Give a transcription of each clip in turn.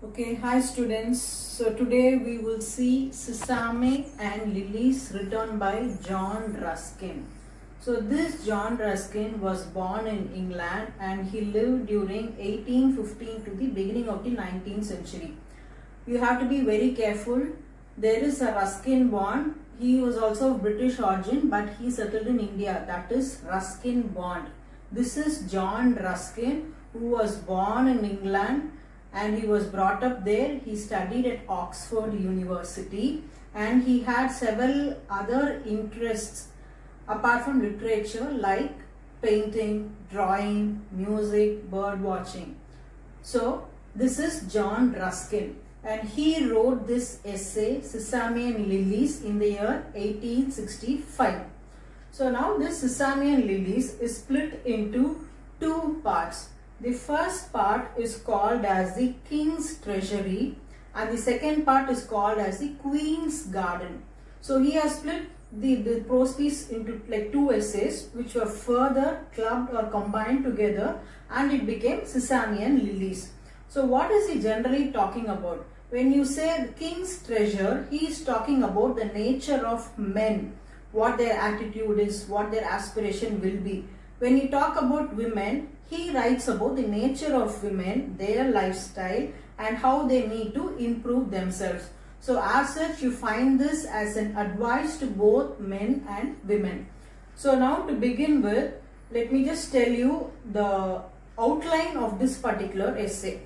Okay, hi students. So today we will see Sesame and Lilies written by John Ruskin. So this John Ruskin was born in England and he lived during 1815 to the beginning of the 19th century. You have to be very careful. There is a Ruskin Bond. He was also of British origin but he settled in India. That is Ruskin Bond. This is John Ruskin who was born in England and he was brought up there. He studied at Oxford University and he had several other interests apart from literature like painting, drawing, music, bird watching. So this is John Ruskin and he wrote this essay Sesame and Lilies in the year 1865. So now this Sesame and Lilies is split into two parts. The first part is called as the King's Treasury and the second part is called as the Queen's Garden. So he has split the prose piece into like two essays which were further clubbed or combined together and it became Sesame and Lilies. So what is he generally talking about? When you say the King's Treasure, he is talking about the nature of men, what their attitude is, what their aspiration will be. When you talk about women, he writes about the nature of women, their lifestyle and how they need to improve themselves. So as such, you find this as an advice to both men and women. So now to begin with, let me just tell you the outline of this particular essay.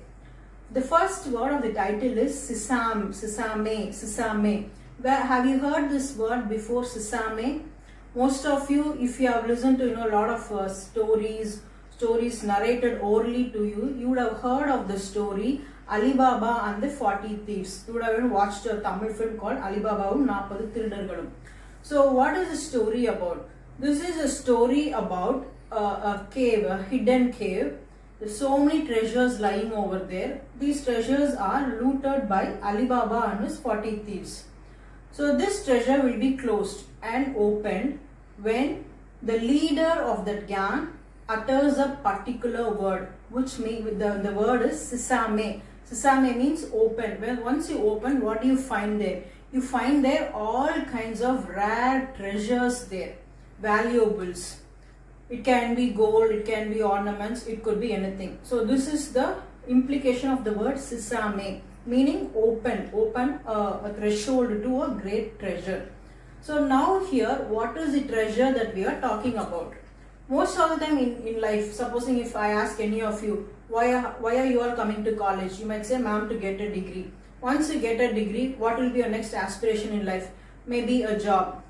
The first word of the title is sesame, sesame, sesame. Where have you heard this word before, sesame? Most of you, if you have listened to a lot of stories narrated orally to you, you would have heard of the story Alibaba and the 40 Thieves. You would have even watched a Tamil film called Alibaba and 40 Thirudargalum. So what is the story about? This is a story about a cave, a hidden cave. There's so many treasures lying over there. These treasures are looted by Alibaba and his 40 thieves. So this treasure will be closed and opened when the leader of that gang utters a particular word, which means the word is sesame. Sesame means open. Well, once you open, what do you find there? You find there all kinds of rare treasures there, valuables. It can be gold, it can be ornaments, it could be anything. So this is the implication of the word sesame, meaning open a threshold to a great treasure. So now here, what is the treasure that we are talking about? Most of the time in life, supposing if I ask any of you, why are you all coming to college? You might say, ma'am, to get a degree. Once you get a degree, what will be your next aspiration in life? Maybe a job.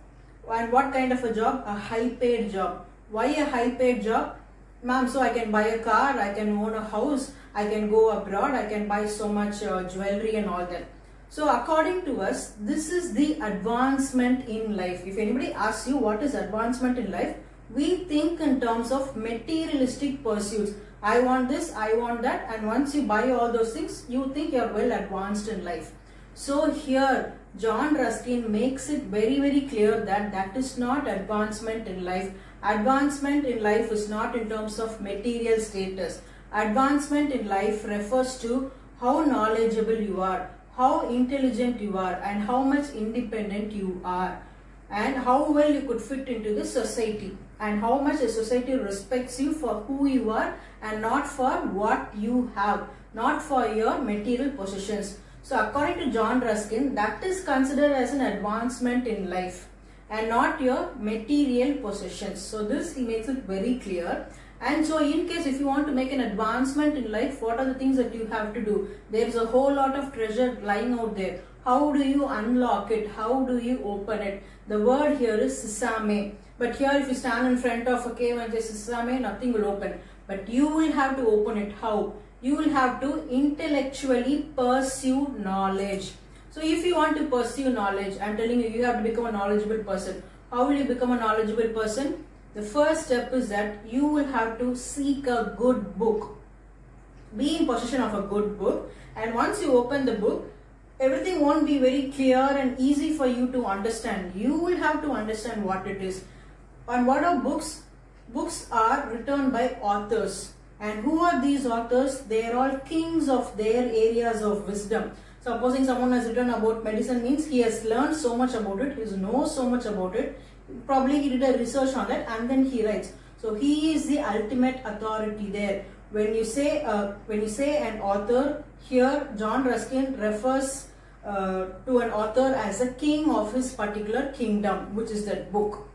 And what kind of a job? A high paid job. Why a high paid job? Ma'am, so I can buy a car, I can own a house, I can go abroad, I can buy so much jewelry and all that. So according to us, this is the advancement in life. If anybody asks you what is advancement in life, we think in terms of materialistic pursuits. I want this, I want that, and once you buy all those things, you think you are well advanced in life. So here, John Ruskin makes it very, very clear that that is not advancement in life. Advancement in life is not in terms of material status. Advancement in life refers to how knowledgeable you are, how intelligent you are, and how much independent you are, and how well you could fit into the society, and how much the society respects you for who you are and not for what you have, not for your material possessions. So according to John Ruskin, that is considered as an advancement in life and not your material possessions. So this he makes it very clear. And so in case if you want to make an advancement in life, what are the things that you have to do? There is a whole lot of treasure lying out there. How do you unlock it? How do you open it? The word here is sesame. But here if you stand in front of a cave and say sesame, nothing will open. But you will have to open it. How? You will have to intellectually pursue knowledge. So if you want to pursue knowledge, I am telling you, you have to become a knowledgeable person. How will you become a knowledgeable person? The first step is that you will have to seek a good book. Be in possession of a good book, and once you open the book, everything won't be very clear and easy for you to understand. You will have to understand what it is. And what are books? Books are written by authors. And who are these authors? They are all kings of their areas of wisdom. Supposing someone has written about medicine means he has learned so much about it, he knows so much about it, probably he did a research on that and then he writes. So he is the ultimate authority there. When you say an author, here John Ruskin refers to an author as a king of his particular kingdom, which is that book.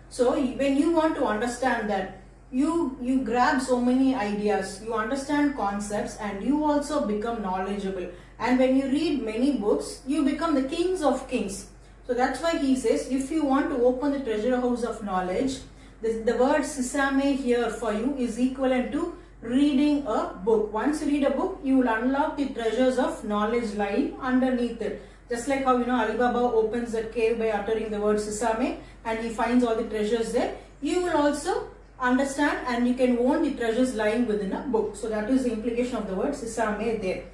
So when you want to understand that, you grab so many ideas, you understand concepts, and you also become knowledgeable. And when you read many books, you become the kings of kings. So that's why he says, if you want to open the treasure house of knowledge, the word sesame here for you is equivalent to reading a book. Once you read a book, you will unlock the treasures of knowledge lying underneath it. Just like how Alibaba opens that cave by uttering the word sesame and he finds all the treasures there. You will also understand and you can own the treasures lying within a book. So that is the implication of the word sesame there.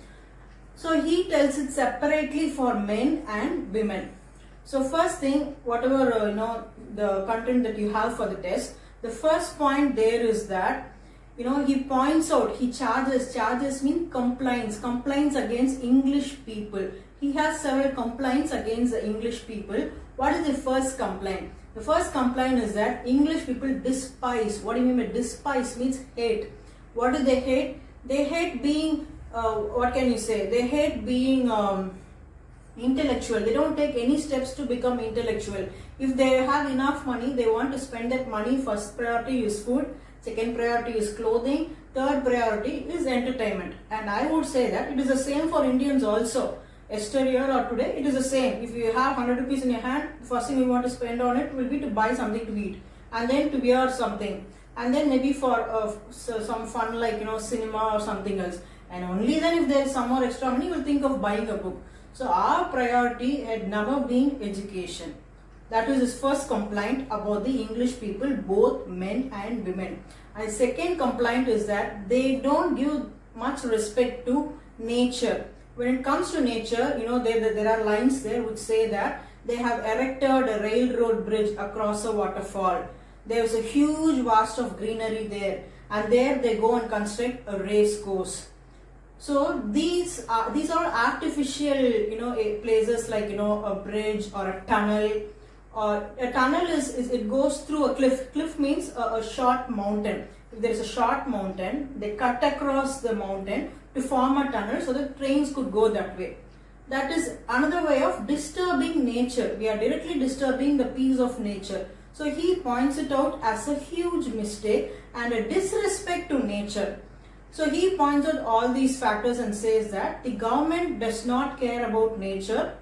So he tells it separately for men and women. So first thing, whatever the content that you have for the test, the first point there is that he points out, he charges mean complaints against English people. He has several complaints against the English people. What is the first complaint? The first complaint is that English people despise. What do you mean by despise? Means hate. What do they hate? They hate being, what can you say? They hate being intellectual. They don't take any steps to become intellectual. If they have enough money, they want to spend that money. First priority is food. Second priority is clothing. Third priority is entertainment. And I would say that it is the same for Indians also. Yesterday or today, it is the same. If you have 100 rupees in your hand, the first thing you want to spend on it will be to buy something to eat. And then to wear something. And then maybe for some fun like cinema or something else. And only then if there is some more extra money, you will think of buying a book. So our priority had never been education. That is his first complaint about the English people, both men and women. And second complaint is that they don't give much respect to nature. When it comes to nature, there are lines there which say that they have erected a railroad bridge across a waterfall. There is a huge vast of greenery there, and there they go and construct a race course. So these are artificial places like a bridge or a tunnel. Or a tunnel is it goes through a cliff. Cliff means a short mountain. If there is a short mountain, they cut across the mountain to form a tunnel so that trains could go that way. That is another way of disturbing nature. We are directly disturbing the peace of nature. So he points it out as a huge mistake and a disrespect to nature. So he points out all these factors and says that the government does not care about nature.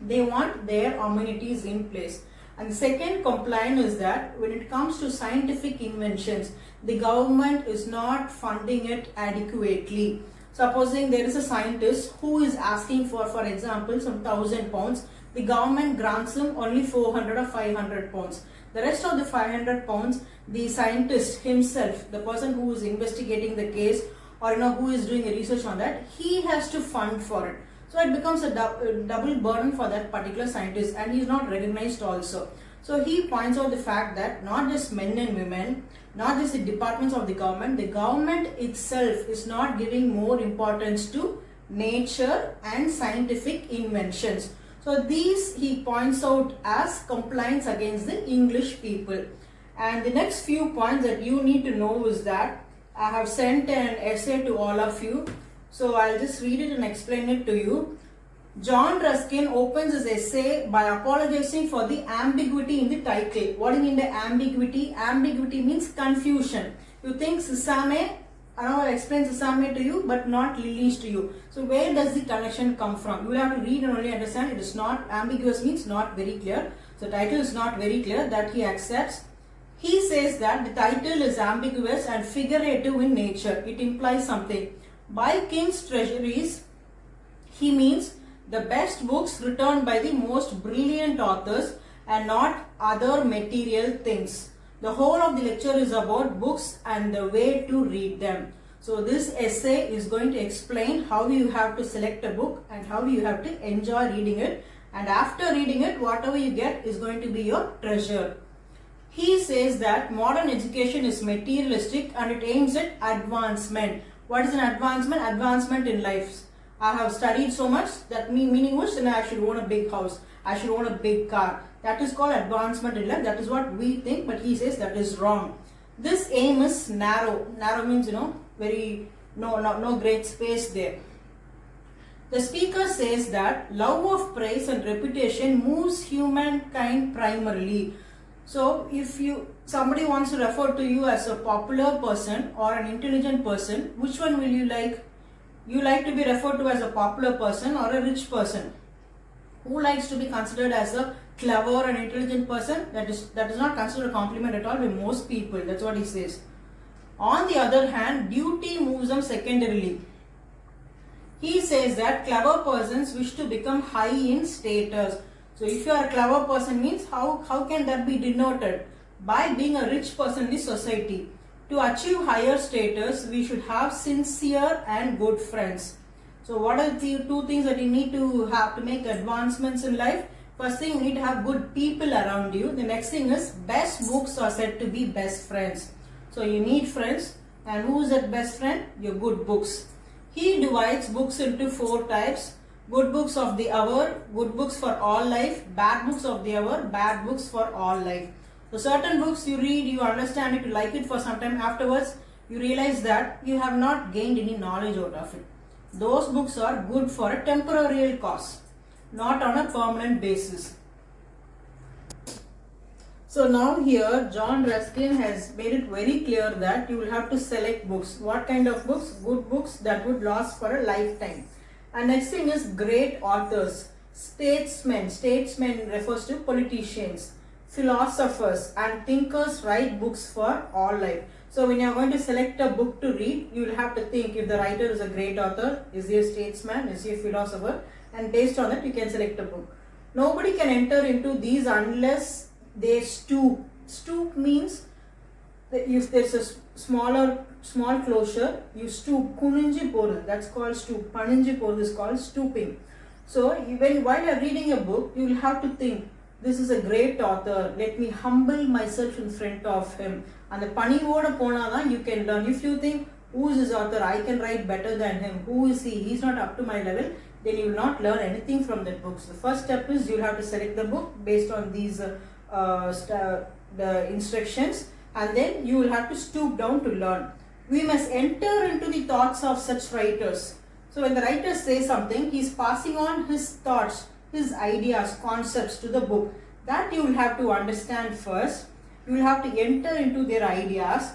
They want their amenities in place. And the second complaint is that when it comes to scientific inventions, the government is not funding it adequately. Supposing there is a scientist who is asking for example, some £1,000, the government grants him only 400 or 500 pounds. The rest of the 500 pounds, the scientist himself, the person who is investigating the case or who is doing a research on that, he has to fund for it. So it becomes a double burden for that particular scientist, and he is not recognized also. So he points out the fact that not just men and women, not just the departments of the government itself is not giving more importance to nature and scientific inventions. So these he points out as complaints against the English people. And the next few points that you need to know is that I have sent an essay to all of you. So I'll just read it and explain it to you. John Ruskin opens his essay by apologizing for the ambiguity in the title. What do you mean by ambiguity? Ambiguity means confusion. You think sesame, I will explain sesame to you but not lilies to you. So where does the connection come from? You will have to read and only understand. It is not ambiguous, means not very clear. So title is not very clear, that he accepts. He says that the title is ambiguous and figurative in nature. It implies something. By King's Treasuries, he means the best books written by the most brilliant authors and not other material things. The whole of the lecture is about books and the way to read them. So this essay is going to explain how you have to select a book and how you have to enjoy reading it. And after reading it, whatever you get is going to be your treasure. He says that modern education is materialistic and it aims at advancement. What is an advancement? Advancement in life. I have studied so much that meaning was then I should own a big house. I should own a big car. That is called advancement in life. That is what we think, but he says that is wrong. This aim is narrow. Narrow means, very no great space there. The speaker says that love of praise and reputation moves humankind primarily. So if somebody wants to refer to you as a popular person or an intelligent person, which one will you like? You like to be referred to as a popular person or a rich person? Who likes to be considered as a clever and intelligent person? That is not considered a compliment at all by most people. That's what he says. On the other hand, duty moves them secondarily. He says that clever persons wish to become high in status. So if you are a clever person means how can that be denoted? By being a rich person in the society. To achieve higher status, we should have sincere and good friends. So what are the two things that you need to have to make advancements in life? First thing, you need to have good people around you. The next thing is best books are said to be best friends. So you need friends, and who is that best friend? Your good books. He divides books into 4 types. Good books of the hour, good books for all life, bad books of the hour, bad books for all life. So certain books you read, you understand it, you like it for some time, afterwards you realize that you have not gained any knowledge out of it. Those books are good for a temporary cause, not on a permanent basis. So now here John Ruskin has made it very clear that you will have to select books. What kind of books? Good books that would last for a lifetime. And next thing is great authors. Statesmen. Statesmen refers to politicians. Philosophers and thinkers write books for all life. So when you are going to select a book to read, you will have to think if the writer is a great author, is he a statesman, is he a philosopher, and based on that you can select a book. Nobody can enter into these unless they stoop. Stoop means that if there's a small closure, you stoop. Kuninji poru, that's called stoop. Paninji poru is called stooping. So while you are reading a book, you will have to think, this is a great author, let me humble myself in front of him. And the panivoda ponada you can learn. If you think, who is this author, I can write better than him, who is he's not up to my level, then you will not learn anything from that book. So the first step is you will have to select the book based on these the instructions, and then you will have to stoop down to learn. We must enter into the thoughts of such writers. So when the writer says something, he is passing on his thoughts, his ideas, concepts to the book. That you will have to understand first. You will have to enter into their ideas,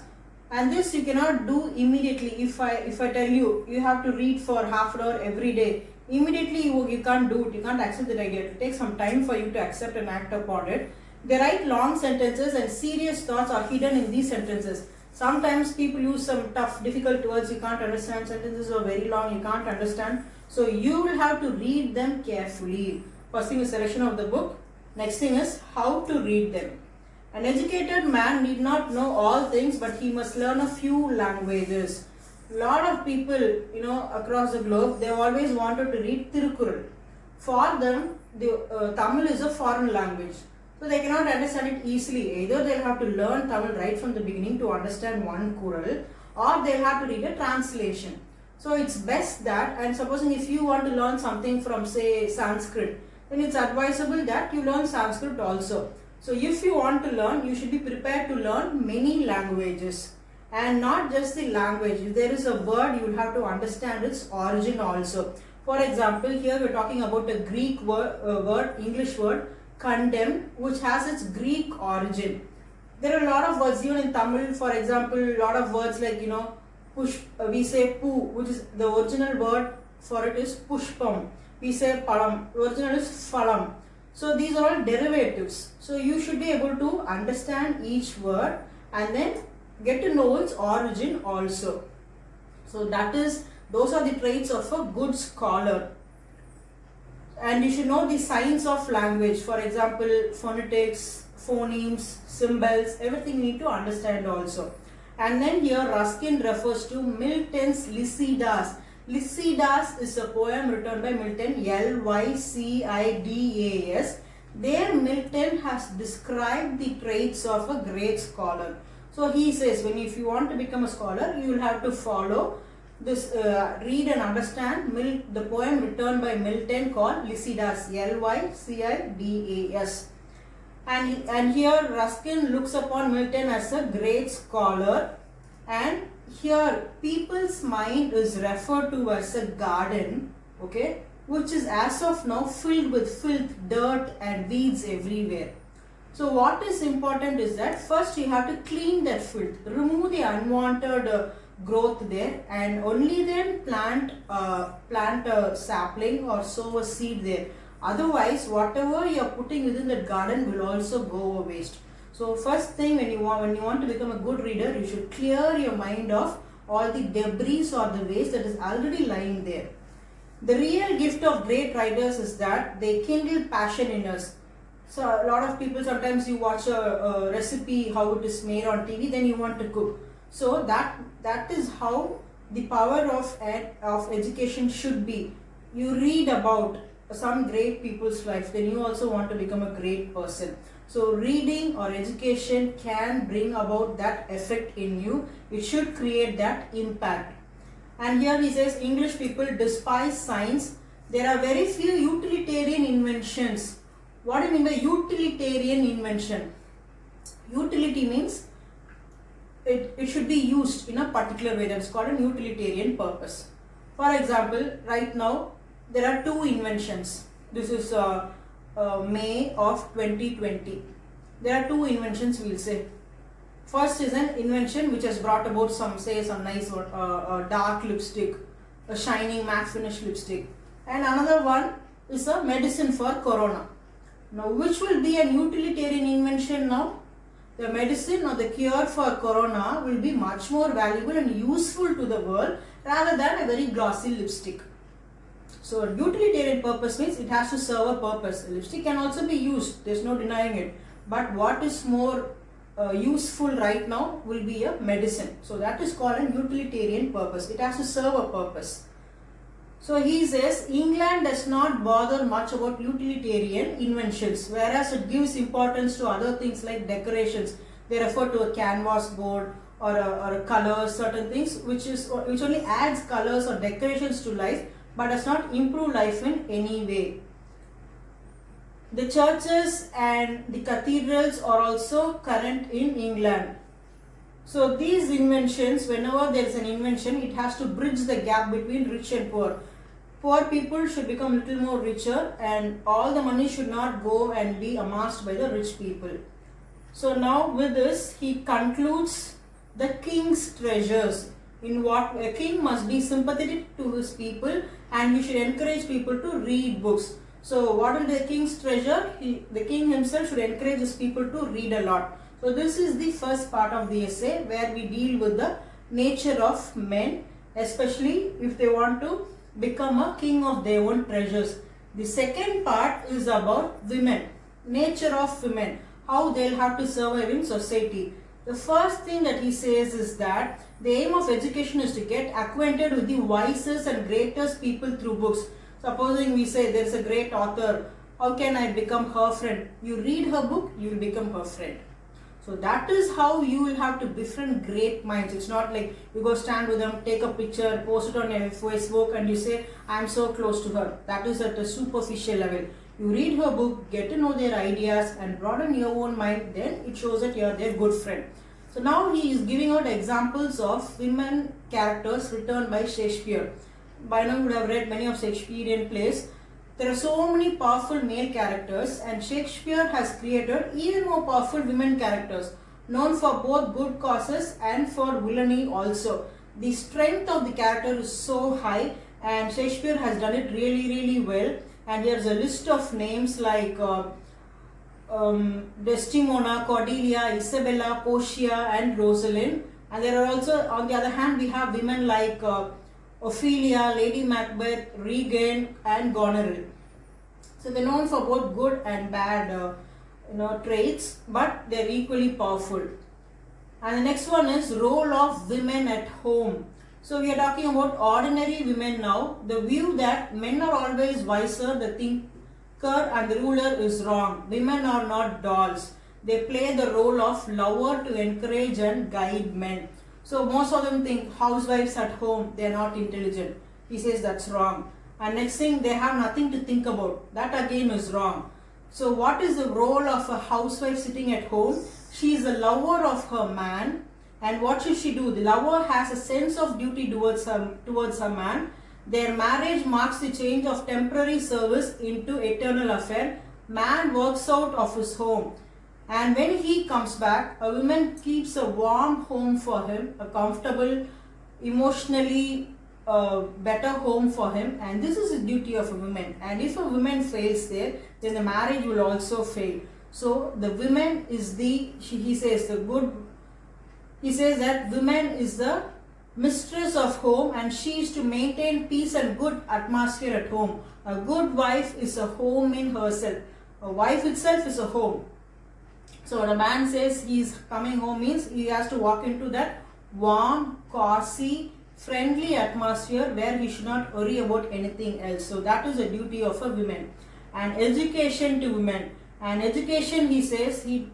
and this you cannot do immediately. If I tell you, you have to read for half an hour every day, immediately you can't do it. You can't accept that idea. It will take some time for you to accept and act upon it. They write long sentences and serious thoughts are hidden in these sentences. Sometimes people use some tough, difficult words you can't understand. Sentences are very long, you can't understand. So you will have to read them carefully. First thing is selection of the book. Next thing is how to read them. An educated man need not know all things, but he must learn a few languages. A lot of people, across the globe, they always wanted to read Tirukkural. For them, Tamil is a foreign language. So they cannot understand it easily. Either they'll have to learn Tamil right from the beginning to understand one Kural, or they'll have to read a translation. So it's best that, and supposing if you want to learn something from say Sanskrit, then it's advisable that you learn Sanskrit also. So if you want to learn, you should be prepared to learn many languages. And not just the language. If there is a word, you will have to understand its origin also. For example, here we are talking about a Greek word, English word, condemn, which has its Greek origin. There are a lot of words, even in Tamil, for example, a lot of words like, push, we say pu, which is the original word for it is pushpam. We say palam, the original is phalam. So these are all derivatives. So you should be able to understand each word and then get to know its origin also. So those are the traits of a good scholar. And you should know the science of language. For example, phonetics, phonemes, symbols, everything you need to understand also. And then here Ruskin refers to Milton's Lycidas. Lycidas is a poem written by Milton, Lycidas. There Milton has described the traits of a great scholar. So he says, if you want to become a scholar, you will have to follow this, read and understand the poem written by Milton called Lycidas, Lycidas. And here Ruskin looks upon Milton as a great scholar, and here people's mind is referred to as a garden, okay, which is as of now filled with filth, dirt and weeds everywhere. So what is important is that first you have to clean that filth, remove the unwanted growth there, and only then plant a sapling or sow a seed there. Otherwise, whatever you are putting within that garden will also go a waste. So first thing, when you want to become a good reader, you should clear your mind of all the debris or the waste that is already lying there. The real gift of great writers is that they kindle passion in us. So a lot of people, sometimes you watch a recipe, how it is made on TV, then you want to cook. So that is how the power of education should be. You read about some great people's life, then you also want to become a great person. So reading or education can bring about that effect in you. It should create that impact. And here he says, English people despise science. There are very few utilitarian inventions. What do you mean by utilitarian invention? Utility means it should be used in a particular way. That is called a utilitarian purpose. For example, right now there are two inventions. This is May of 2020. There are two inventions, we'll say. First is an invention which has brought about some nice dark lipstick, a shining matte finish lipstick, and another one is a medicine for corona. Now which will be an utilitarian invention now? The medicine or the cure for corona will be much more valuable and useful to the world rather than a very glossy lipstick. So utilitarian purpose means it has to serve a purpose. The lipstick can also be used, there is no denying it. But what is more useful right now will be a medicine. So that is called a utilitarian purpose. It has to serve a purpose. So he says England does not bother much about utilitarian inventions, whereas it gives importance to other things like decorations. They refer to a canvas board or a color, certain things which only adds colors or decorations to life but does not improve life in any way. The churches and the cathedrals are also current in England. So these inventions, whenever there is an invention, it has to bridge the gap between rich and poor. Poor people should become a little more richer, and all the money should not go and be amassed by the rich people. So now with this, he concludes the king's treasures. In what a king must be sympathetic to his people, and he should encourage people to read books. So what will the king's treasure? The king himself should encourage his people to read a lot. So this is the first part of the essay, where we deal with the nature of men, especially if they want to become a king of their own treasures. The second part is about women, nature of women, how they'll have to survive in society. The first thing that he says is that the aim of education is to get acquainted with the wisest and greatest people through books. Supposing we say there is a great author, how can I become her friend? You read her book, you will become her friend. So that is how you will have to befriend great minds. It's not like you go stand with them, take a picture, post it on your Facebook and you say, I am so close to her. That is at a superficial level. You read her book, get to know their ideas and broaden your own mind, then it shows that you are their good friend. So now he is giving out examples of women characters written by Shakespeare. By now you would have read many of Shakespearean plays. There are so many powerful male characters, and Shakespeare has created even more powerful women characters, known for both good causes and for villainy also. The strength of the character is so high, and Shakespeare has done it really well. And here's a list of names like Desdemona, Cordelia, Isabella, Portia and Rosalind. And there are also, on the other hand, we have women like Ophelia, Lady Macbeth, Regan and Goneril. So they're known for both good and bad traits, but they're equally powerful. And the next one is role of women at home. So we are talking about ordinary women now. The view that men are always wiser, the worker and the ruler is wrong. Women are not dolls. They play the role of lover to encourage and guide men. So most of them think housewives at home, they are not intelligent. He says that's wrong. And next thing, they have nothing to think about. That again is wrong. So what is the role of a housewife sitting at home? She is a lover of her man. And what should she do? The lover has a sense of duty towards her man. Their marriage marks the change of temporary service into eternal affair. Man works out of his home. And when he comes back, a woman keeps a warm home for him, a comfortable, emotionally better home for him. And this is the duty of a woman. And if a woman fails there, then the marriage will also fail. So the woman is he says that woman is the mistress of home and she is to maintain peace and good atmosphere at home. A good wife is a home in herself. A wife itself is a home. So when a man says he is coming home means he has to walk into that warm, cozy, friendly atmosphere where he should not worry about anything else. So that is the duty of a woman. And education to women. And education, he says, he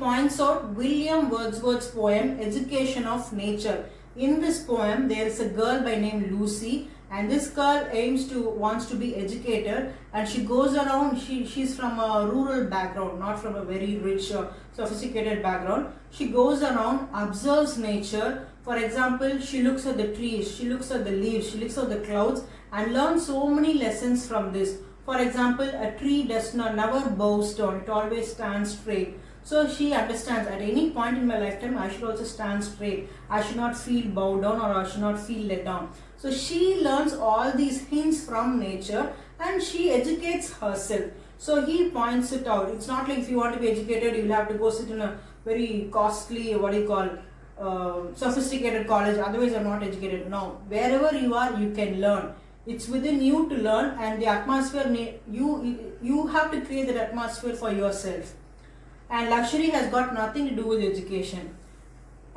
points out William Wordsworth's poem Education of Nature. In this poem, there is a girl by name Lucy, and this girl wants to be educated, and she goes around, she's from a rural background, not from a very rich sophisticated background. She goes around, observes nature. For example, she looks at the trees, she looks at the leaves, she looks at the clouds and learns so many lessons from this. For example, a tree never bows down, it always stands straight. So she understands at any point in my lifetime I should also stand straight. I should not feel bowed down or I should not feel let down. So she learns all these hints from nature and she educates herself. So he points it out. It's not like if you want to be educated, you'll have to go sit in a very costly, sophisticated college. Otherwise, you're not educated. No, wherever you are, you can learn. It's within you to learn, and the atmosphere, you have to create that atmosphere for yourself. And luxury has got nothing to do with education.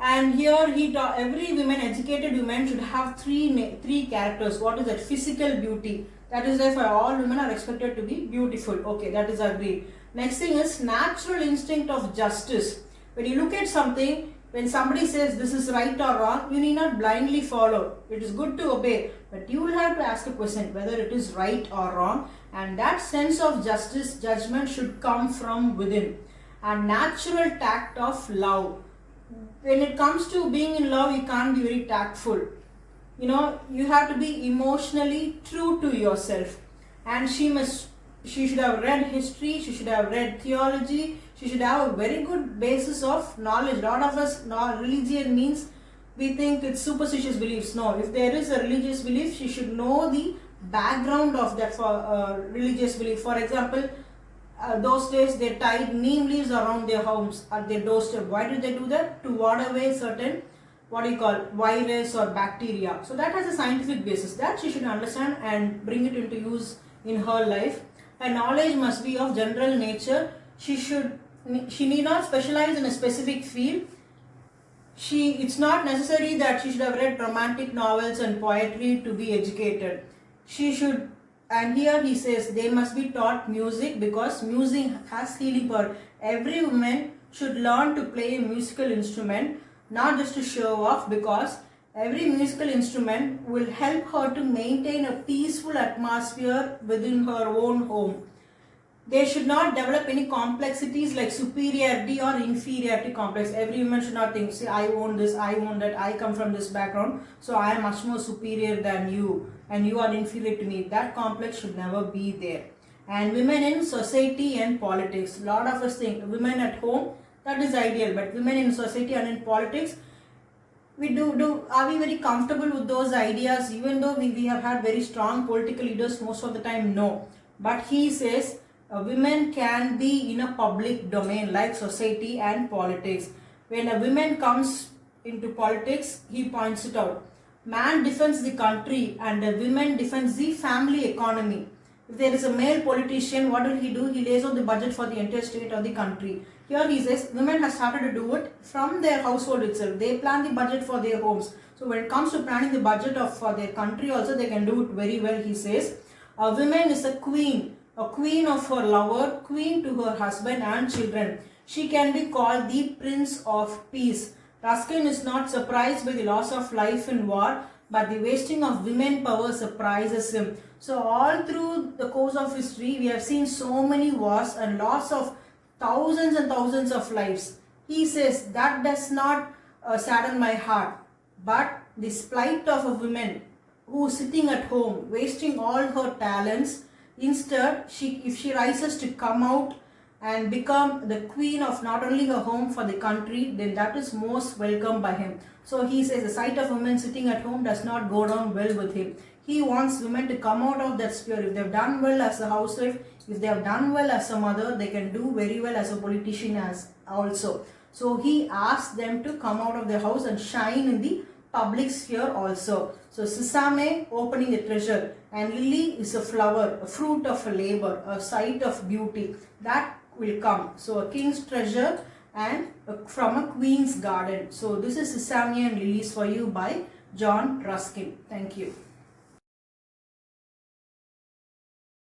And here every educated woman should have three characters. What is that? Physical beauty. That is therefore all women are expected to be beautiful. Okay, that is agreed. Next thing is natural instinct of justice. When you look at something, when somebody says this is right or wrong, you need not blindly follow. It is good to obey, but you will have to ask a question whether it is right or wrong. And that sense of justice, judgment should come from within. And natural tact of love. When it comes to being in love, you can't be very tactful. You have to be emotionally true to yourself. And she should have read history, she should have read theology, she should have a very good basis of knowledge. A lot of us, religion means we think it's superstitious beliefs. No, if there is a religious belief, she should know the background of that religious belief. For example, those days they tied neem leaves around their homes at their doorstep. Why did they do that? To ward away certain virus or bacteria. So that has a scientific basis that she should understand and bring it into use in her life. And knowledge must be of general nature. She need not specialize in a specific field. It's not necessary that she should have read romantic novels and poetry to be educated. She should. And here he says they must be taught music because music has healing power. Every woman should learn to play a musical instrument, not just to show off, because every musical instrument will help her to maintain a peaceful atmosphere within her own home. They should not develop any complexities like superiority or inferiority complex. Every woman should not think, say, I own this, I own that, I come from this background, so I am much more superior than you and you are inferior to me. That complex should never be there. And women in society and politics. A lot of us think women at home, that is ideal, but women in society and in politics, are we very comfortable with those ideas? Even though we have had very strong political leaders, most of the time, no. But he says, women can be in a public domain like society and politics. When a woman comes into politics, he points it out. Man defends the country and a woman defends the family economy. If there is a male politician, what will he do? He lays out the budget for the entire state or the country. Here he says women have started to do it from their household itself. They plan the budget for their homes. So when it comes to planning the budget for their country also, they can do it very well, he says. A woman is a queen of her lover, queen to her husband and children. She can be called the Prince of Peace. Ruskin is not surprised by the loss of life in war, but the wasting of women power surprises him. So all through the course of history, we have seen so many wars and loss of thousands and thousands of lives. He says that does not sadden my heart, but the plight of a woman who is sitting at home wasting all her talents. Instead, if she rises to come out and become the queen of not only her home for the country, then that is most welcome by him. So he says the sight of women sitting at home does not go down well with him. He wants women to come out of that sphere. If they have done well as a housewife, if they have done well as a mother, they can do very well as a politician as also. So he asks them to come out of their house and shine in the public sphere also. So Sesame, opening the treasure, and lily is a flower, a fruit of a labor, a sight of beauty. That will come. So a king's treasure and from a queen's garden. So this is Sesame and Lilies for you by John Ruskin. Thank you.